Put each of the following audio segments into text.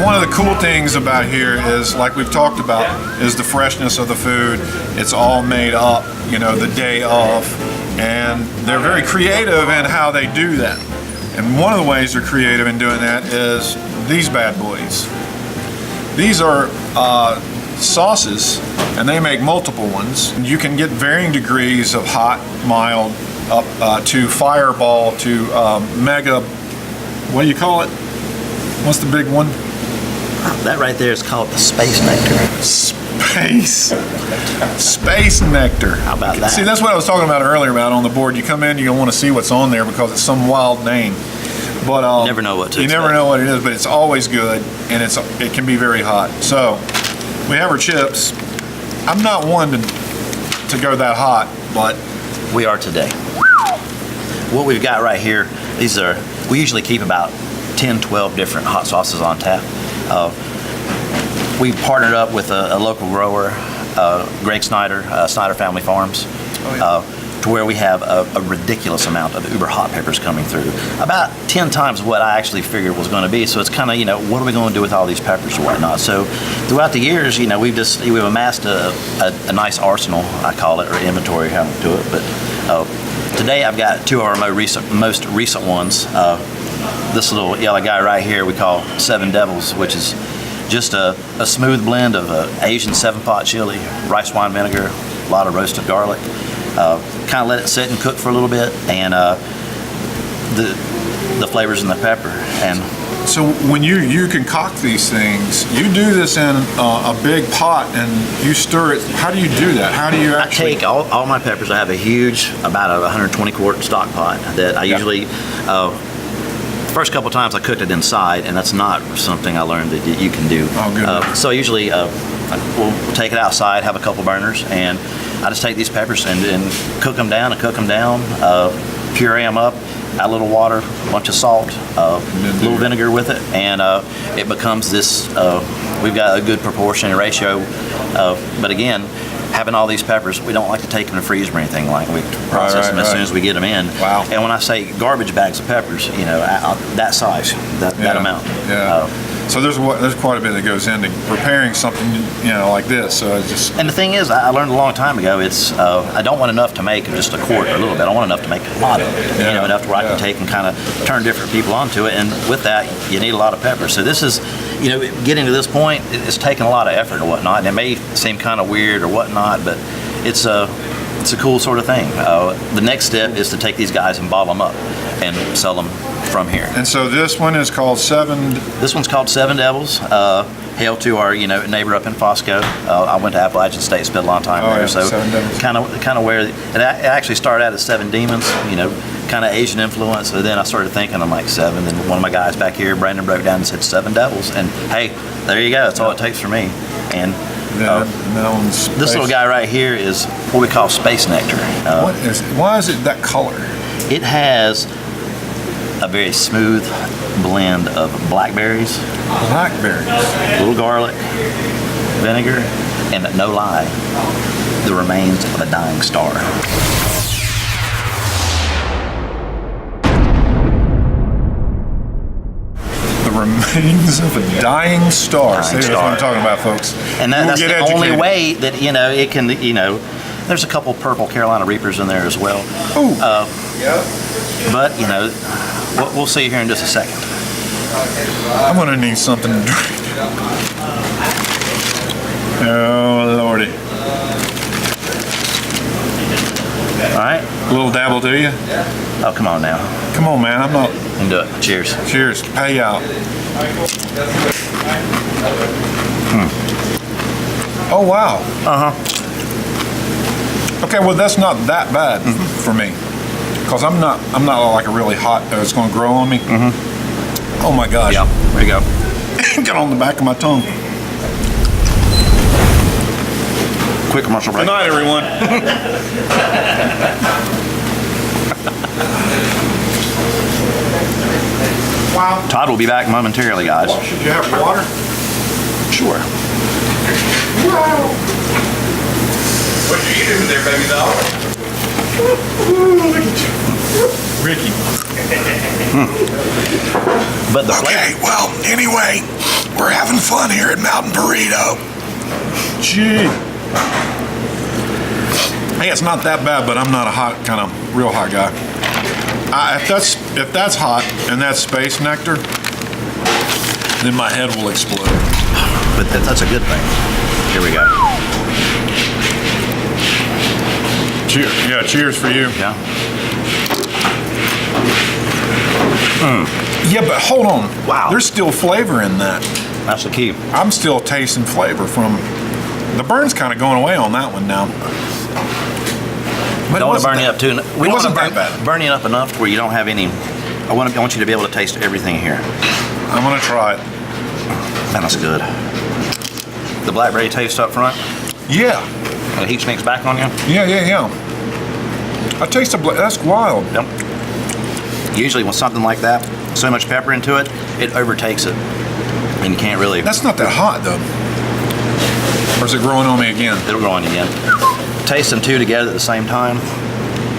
one of the cool things about here is, like we've talked about, is the freshness of the food. It's all made up, you know, the day of, and they're very creative in how they do that. And one of the ways they're creative in doing that is these bad boys. These are sauces, and they make multiple ones. You can get varying degrees of hot, mild, up to fireball, to mega, what do you call it? What's the big one? That right there is called the Space Nectar. Space Nectar. How about that? See, that's what I was talking about earlier about on the board. You come in, you don't want to see what's on there because it's some wild name. But you never know what to expect. never know what it is, but it's always good, and it can be very hot. So we have our chips. I'm not one to go that hot, but we are today. What we've got right here, we usually keep about 10, 12 different hot sauces on tap. We partnered up with a local grower, Greg Snyder, Snyder Family Farms, to where we have a ridiculous amount of uber hot peppers coming through. About 10 times what I actually figured was going to be. So it's kind of, you know, what are we going to do with all these peppers or whatnot? So throughout the years, you know, we've amassed a nice arsenal, I call it, or inventory, how to do it. But today I've got two of our most recent ones. This little yellow guy right here we call Seven Devils, which is just a smooth blend of Asian 7-pot chili, rice wine vinegar, a lot of roasted garlic. Kind of let it sit and cook for a little bit, and the flavors in the pepper. And so when you concoct these things, you do this in a big pot and you stir it. How do you do that? How do you actually? I take all my peppers. I have a huge, about a 120 quart stock pot that I usually. First couple times I cooked it inside, and that's not something I learned that you can do. Oh, good. So I usually we'll take it outside, have a couple burners, and I just take these peppers and cook them down, puree them up, add a little water, a bunch of salt, a little vinegar with it, and it becomes this, we've got a good proportion and ratio, but again, having all these peppers, we don't like to take them to freeze or anything. Like we process them as soon as we get them in. Wow. And when I say garbage bags of peppers, you know, that size, that amount. Yeah. So there's quite a bit that goes into preparing something, you know, like this. So it's just. And the thing is, I learned a long time ago. It's I don't want enough to make just a quart or a little bit. I want enough to make a lot of it. You know, enough to where I can take and kind of turn different people onto it. And with that, you need a lot of pepper. So this is, you know, getting to this point, it's taken a lot of effort and whatnot. And it may seem kind of weird or whatnot, but it's a cool sort of thing. The next step is to take these guys and bottle them up and sell them from here. And so this one is called This one's called Seven Devils. Hail to our neighbor up in Fosco. I went to Appalachian State, spent a long time there. So kind of where it actually started out as Seven Demons. You know, kind of Asian influence. So then I started thinking, I'm like seven. Then one of my guys back here, Brandon, broke down and said Seven Devils. And hey, there you go. That's all it takes for me. And this little guy right here is what we call Space Nectar. Why is it that color? It has a very smooth blend of blackberries, little garlic, vinegar, and no lie, the remains of a dying star. The remains of a dying star. See, that's what I'm talking about, folks. And that's the only way that, you know, it can, you know, there's a couple purple Carolina Reapers in there as well. Ooh. But, you know, we'll see here in just a second. I'm going to need something to drink. Oh, Lordy. All right. A little dabble to you? Oh, come on now. Come on, man. I'm not. You can do it. Cheers. Cheers. Pay out. Oh, wow. Uh-huh. Okay, well, that's not that bad for me. Because I'm not like a really hot, it's going to grow on me. Oh my gosh. Yeah, there you go. Get on the back of my tongue. Quick commercial break. Good night, everyone. Wow. Todd will be back momentarily, guys. Should you have water? Sure. Wow. What you eating in there, baby doll? Look at you. Ricky. But the okay, well, anyway, we're fun here at Mountain Burrito. Gee. Hey, it's not that bad, but I'm not a real hot guy. If that's hot and that's space nectar, then my head will explode. But that's a good thing. Here we go. Cheers. Yeah, cheers for you. Yeah. Yeah, but hold on. Wow. There's still flavor in that. That's the key. I'm still tasting flavor from. The burn's kind of going away on that one now. But Don't want to burn you up too. We don't want to that bad. burn you up enough to where you don't have any. I want you to be able to taste everything here. I'm gonna try it. Man, that's good. The blackberry taste up front. Yeah. The heat sneaks back on you. Yeah. I taste that's wild. Yep. Usually with something like that, so much pepper into it, it overtakes it, and you can't really. That's not that hot though. Or is it growing on me again? It'll grow on you again. Tasting two together at the same time,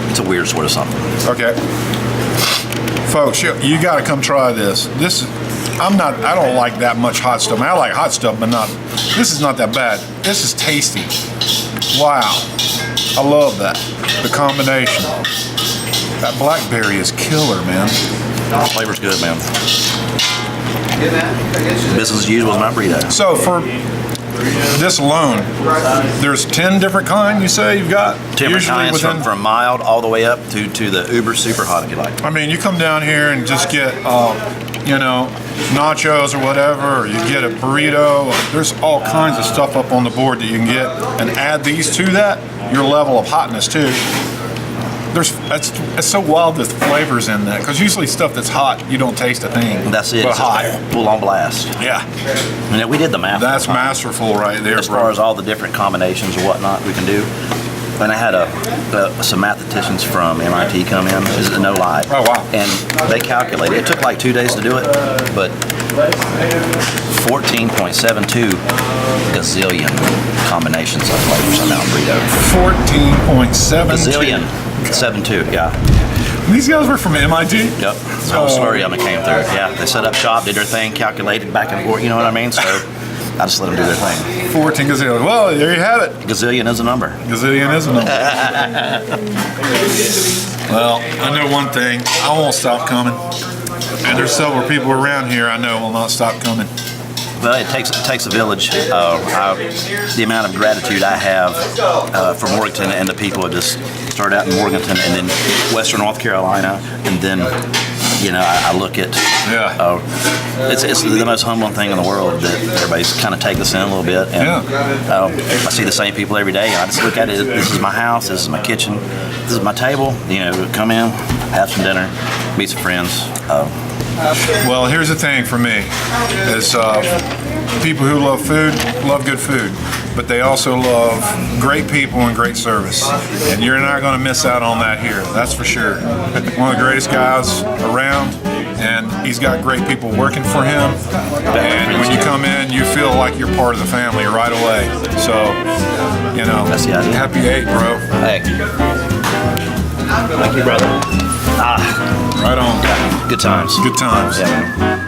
it's a weird sort of something. Okay. Folks, you got to come try this. I don't like that much hot stuff. I like hot stuff, but this is not that bad. This is tasty. Wow. I love that. The combination. That blackberry is killer, man. The flavor's good, man. Business as usual is my burrito. So for this alone, there's 10 different kinds you say you've got? 10 different kinds from mild all the way up to the uber super hot if you like. I mean, you come down here and just get, nachos or whatever, or you get a burrito. There's all kinds of stuff up on the board that you can get, and add these to that, your level of hotness too. It's so wild the flavors in that, because usually stuff that's hot, you don't taste a thing. That's it. But It's hot. full on blast. Yeah. We did the math. That's masterful right there, as far as all the different combinations or whatnot we can do. And I had some mathematicians from MIT come in, this is no lie. Oh, wow. And they calculated, it took like 2 days to do it, but 14.72 gazillion combinations of flavors on Mountain Burrito. 14.72. Gazillion. 7.2, yeah. These guys were from MIT? Yep. The whole slurry on it came through. Yeah, they set up shop, did their thing, calculated back and forth, you know what I mean? So I just let them do their thing. 14 gazillion. Well, there you have it. Gazillion is a number. Gazillion is a number. Well, I know one thing. I won't stop coming. And there's several people around here I know will not stop coming. Well, it takes a village. The amount of gratitude I have for Morganton and the people that just started out in Morganton and then Western North Carolina, and then I look at it's the most humbling thing in the world that everybody's kind of take this in a little bit, and I see the same people every day. I just look at it. This is my house. This is my kitchen. This is my table. Come in, have some dinner, meet some friends. Well, here's the thing for me, is people who love food, love good food, but they also love great people and great service. And you're not going to miss out on that here, that's for sure. One of the greatest guys around, and he's got great people working for him. And when you come in, you feel like you're part of the family right away. So, That's the idea. happy 8, bro. Hey. Thank you, brother. Right on. Good times. Good times. Yeah, man.